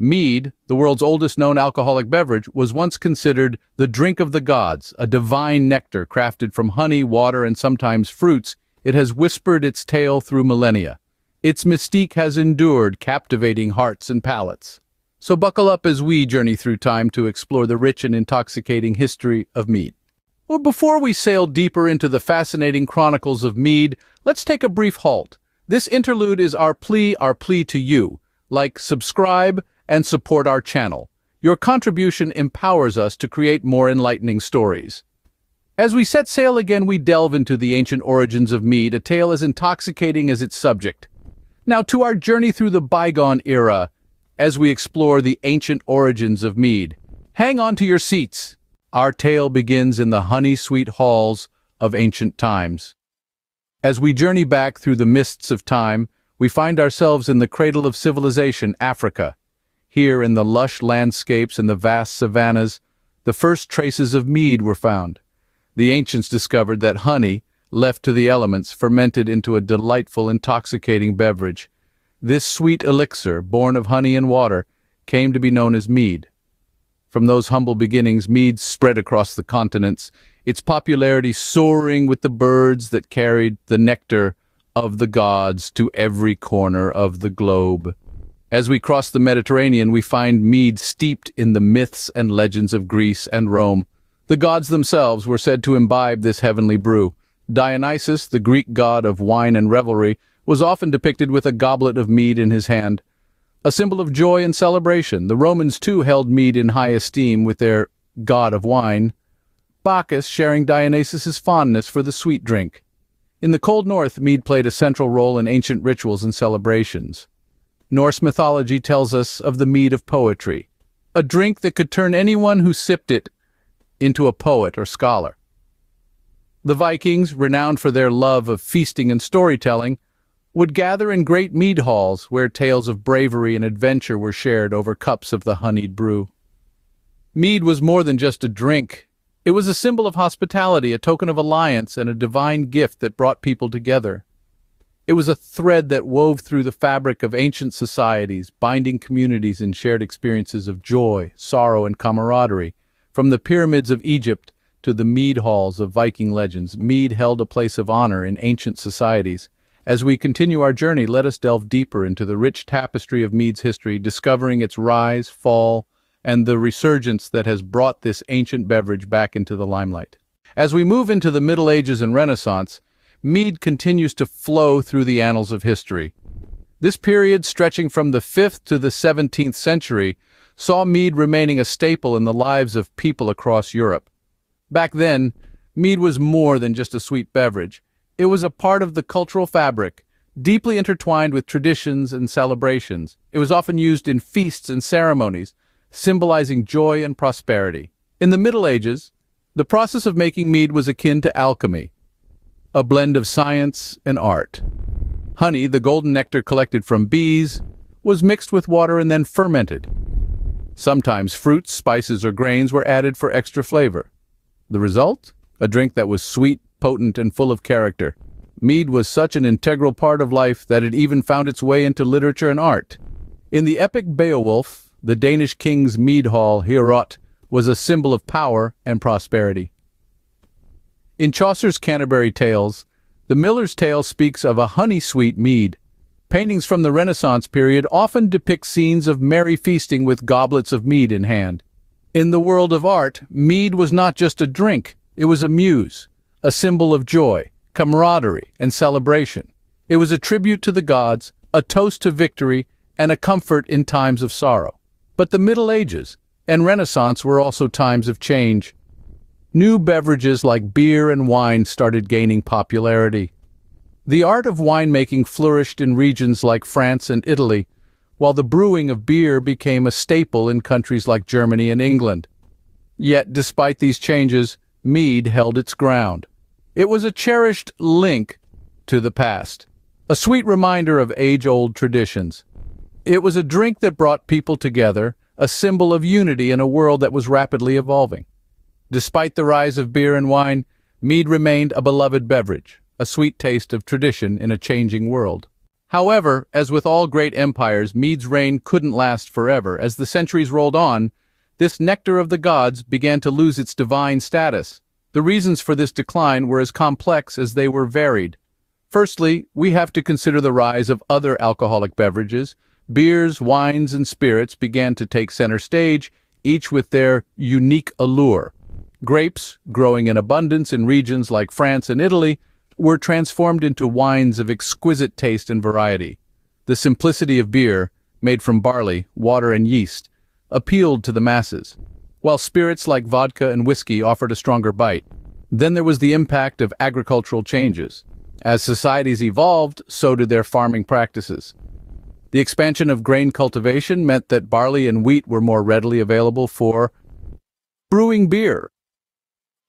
Mead, the world's oldest known alcoholic beverage, was once considered the drink of the gods, a divine nectar crafted from honey, water, and sometimes fruits. It has whispered its tale through millennia. Its mystique has endured, captivating hearts and palates. So buckle up as we journey through time to explore the rich and intoxicating history of mead. Well, before we sail deeper into the fascinating chronicles of mead, let's take a brief halt. This interlude is our plea to you. Like, subscribe, and support our channel. Your contribution empowers us to create more enlightening stories. As we set sail again, we delve into the ancient origins of mead, a tale as intoxicating as its subject. Now to our journey through the bygone era, as we explore the ancient origins of mead. Hang on to your seats. Our tale begins in the honey-sweet halls of ancient times. As we journey back through the mists of time, we find ourselves in the cradle of civilization, Africa. Here, in the lush landscapes and the vast savannas, the first traces of mead were found. The ancients discovered that honey, left to the elements, fermented into a delightful, intoxicating beverage. This sweet elixir, born of honey and water, came to be known as mead. From those humble beginnings, mead spread across the continents, its popularity soaring with the birds that carried the nectar of the gods to every corner of the globe. As we cross the Mediterranean, we find mead steeped in the myths and legends of Greece and Rome. The gods themselves were said to imbibe this heavenly brew. Dionysus, the Greek god of wine and revelry, was often depicted with a goblet of mead in his hand, a symbol of joy and celebration. The Romans too held mead in high esteem with their god of wine, Bacchus sharing Dionysus's fondness for the sweet drink. In the cold north, mead played a central role in ancient rituals and celebrations. Norse mythology tells us of the mead of poetry, a drink that could turn anyone who sipped it into a poet or scholar. The Vikings, renowned for their love of feasting and storytelling, would gather in great mead halls where tales of bravery and adventure were shared over cups of the honeyed brew. Mead was more than just a drink. It was a symbol of hospitality, a token of alliance, and a divine gift that brought people together. It was a thread that wove through the fabric of ancient societies, binding communities in shared experiences of joy, sorrow, and camaraderie. From the pyramids of Egypt to the mead halls of Viking legends, mead held a place of honor in ancient societies. As we continue our journey, let us delve deeper into the rich tapestry of mead's history, discovering its rise, fall, and the resurgence that has brought this ancient beverage back into the limelight. As we move into the Middle Ages and Renaissance, mead continues to flow through the annals of history. This period, stretching from the 5th to the 17th century, saw mead remaining a staple in the lives of people across Europe. Back then, mead was more than just a sweet beverage. It was a part of the cultural fabric, deeply intertwined with traditions and celebrations. It was often used in feasts and ceremonies, symbolizing joy and prosperity. In the Middle Ages, the process of making mead was akin to alchemy, a blend of science and art. Honey, the golden nectar collected from bees, was mixed with water and then fermented. Sometimes fruits, spices, or grains were added for extra flavor. The result? A drink that was sweet, potent, and full of character. Mead was such an integral part of life that it even found its way into literature and art. In the epic Beowulf, the Danish king's mead hall, Heorot, was a symbol of power and prosperity. In Chaucer's Canterbury Tales, the Miller's Tale speaks of a honey-sweet mead. Paintings from the Renaissance period often depict scenes of merry feasting with goblets of mead in hand. In the world of art, mead was not just a drink, it was a muse, a symbol of joy, camaraderie, and celebration. It was a tribute to the gods, a toast to victory, and a comfort in times of sorrow. But the Middle Ages and Renaissance were also times of change. New beverages like beer and wine started gaining popularity. The art of winemaking flourished in regions like France and Italy, while the brewing of beer became a staple in countries like Germany and England. Yet, despite these changes, mead held its ground. It was a cherished link to the past, a sweet reminder of age-old traditions. It was a drink that brought people together, a symbol of unity in a world that was rapidly evolving. Despite the rise of beer and wine, mead remained a beloved beverage, a sweet taste of tradition in a changing world. However, as with all great empires, mead's reign couldn't last forever. As the centuries rolled on, this nectar of the gods began to lose its divine status. The reasons for this decline were as complex as they were varied. Firstly, we have to consider the rise of other alcoholic beverages. Beers, wines, and spirits began to take center stage, each with their unique allure. Grapes, growing in abundance in regions like France and Italy, were transformed into wines of exquisite taste and variety. The simplicity of beer, made from barley, water, and yeast, appealed to the masses, while spirits like vodka and whiskey offered a stronger bite. Then there was the impact of agricultural changes. As societies evolved, so did their farming practices. The expansion of grain cultivation meant that barley and wheat were more readily available for brewing beer.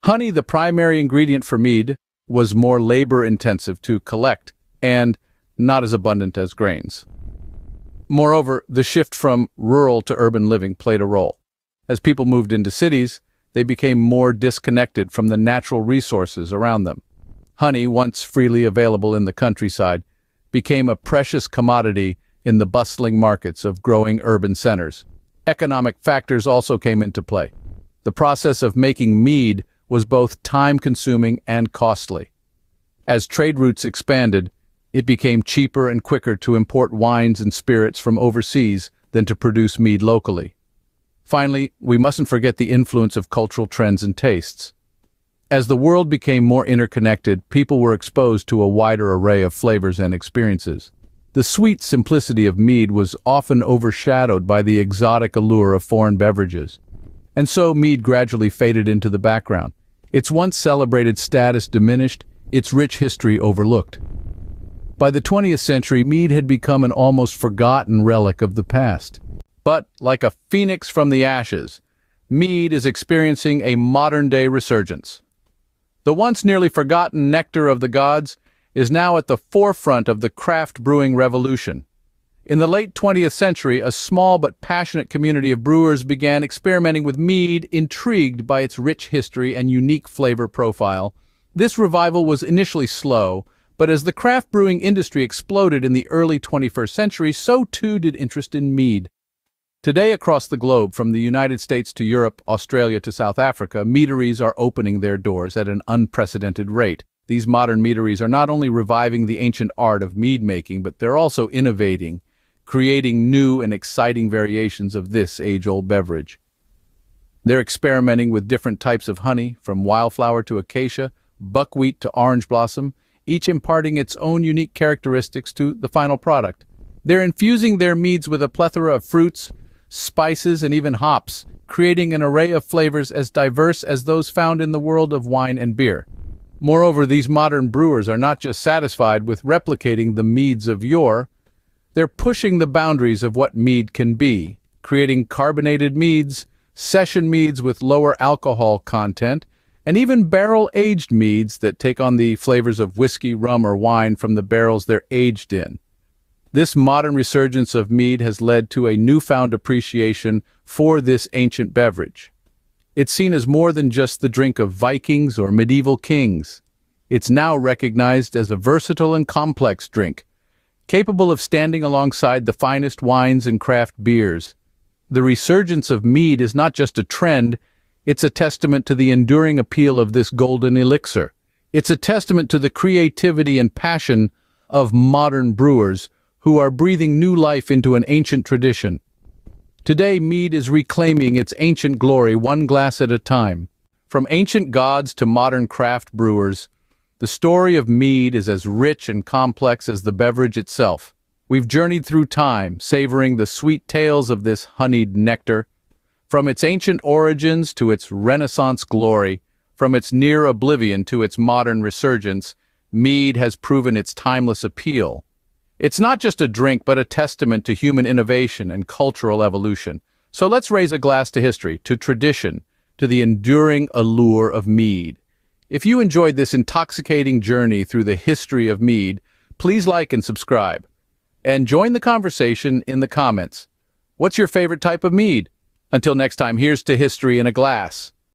Honey, the primary ingredient for mead, was more labor-intensive to collect and not as abundant as grains. Moreover, the shift from rural to urban living played a role. As people moved into cities, they became more disconnected from the natural resources around them. Honey, once freely available in the countryside, became a precious commodity in the bustling markets of growing urban centers. Economic factors also came into play. The process of making mead was both time-consuming and costly. As trade routes expanded, it became cheaper and quicker to import wines and spirits from overseas than to produce mead locally. Finally, we mustn't forget the influence of cultural trends and tastes. As the world became more interconnected, people were exposed to a wider array of flavors and experiences. The sweet simplicity of mead was often overshadowed by the exotic allure of foreign beverages. And so mead gradually faded into the background. Its once celebrated status diminished, its rich history overlooked. By the 20th century, mead had become an almost forgotten relic of the past. But, like a phoenix from the ashes, mead is experiencing a modern-day resurgence. The once nearly forgotten nectar of the gods is now at the forefront of the craft brewing revolution. In the late 20th century, a small but passionate community of brewers began experimenting with mead, intrigued by its rich history and unique flavor profile. This revival was initially slow, but as the craft brewing industry exploded in the early 21st century, so too did interest in mead. Today, across the globe, from the United States to Europe, Australia to South Africa, meaderies are opening their doors at an unprecedented rate. These modern meaderies are not only reviving the ancient art of mead making, but they're also innovating, creating new and exciting variations of this age-old beverage. They're experimenting with different types of honey, from wildflower to acacia, buckwheat to orange blossom, each imparting its own unique characteristics to the final product. They're infusing their meads with a plethora of fruits, spices, and even hops, creating an array of flavors as diverse as those found in the world of wine and beer. Moreover, these modern brewers are not just satisfied with replicating the meads of yore, they're pushing the boundaries of what mead can be, creating carbonated meads, session meads with lower alcohol content, and even barrel-aged meads that take on the flavors of whiskey, rum, or wine from the barrels they're aged in. This modern resurgence of mead has led to a newfound appreciation for this ancient beverage. It's seen as more than just the drink of Vikings or medieval kings. It's now recognized as a versatile and complex drink, capable of standing alongside the finest wines and craft beers. The resurgence of mead is not just a trend, it's a testament to the enduring appeal of this golden elixir. It's a testament to the creativity and passion of modern brewers who are breathing new life into an ancient tradition. Today, mead is reclaiming its ancient glory one glass at a time. From ancient gods to modern craft brewers, the story of mead is as rich and complex as the beverage itself. We've journeyed through time, savoring the sweet tales of this honeyed nectar. From its ancient origins to its Renaissance glory, from its near oblivion to its modern resurgence, mead has proven its timeless appeal. It's not just a drink, but a testament to human innovation and cultural evolution. So let's raise a glass to history, to tradition, to the enduring allure of mead. If you enjoyed this intoxicating journey through the history of mead, please like and subscribe. And join the conversation in the comments. What's your favorite type of mead? Until next time, here's to history in a glass.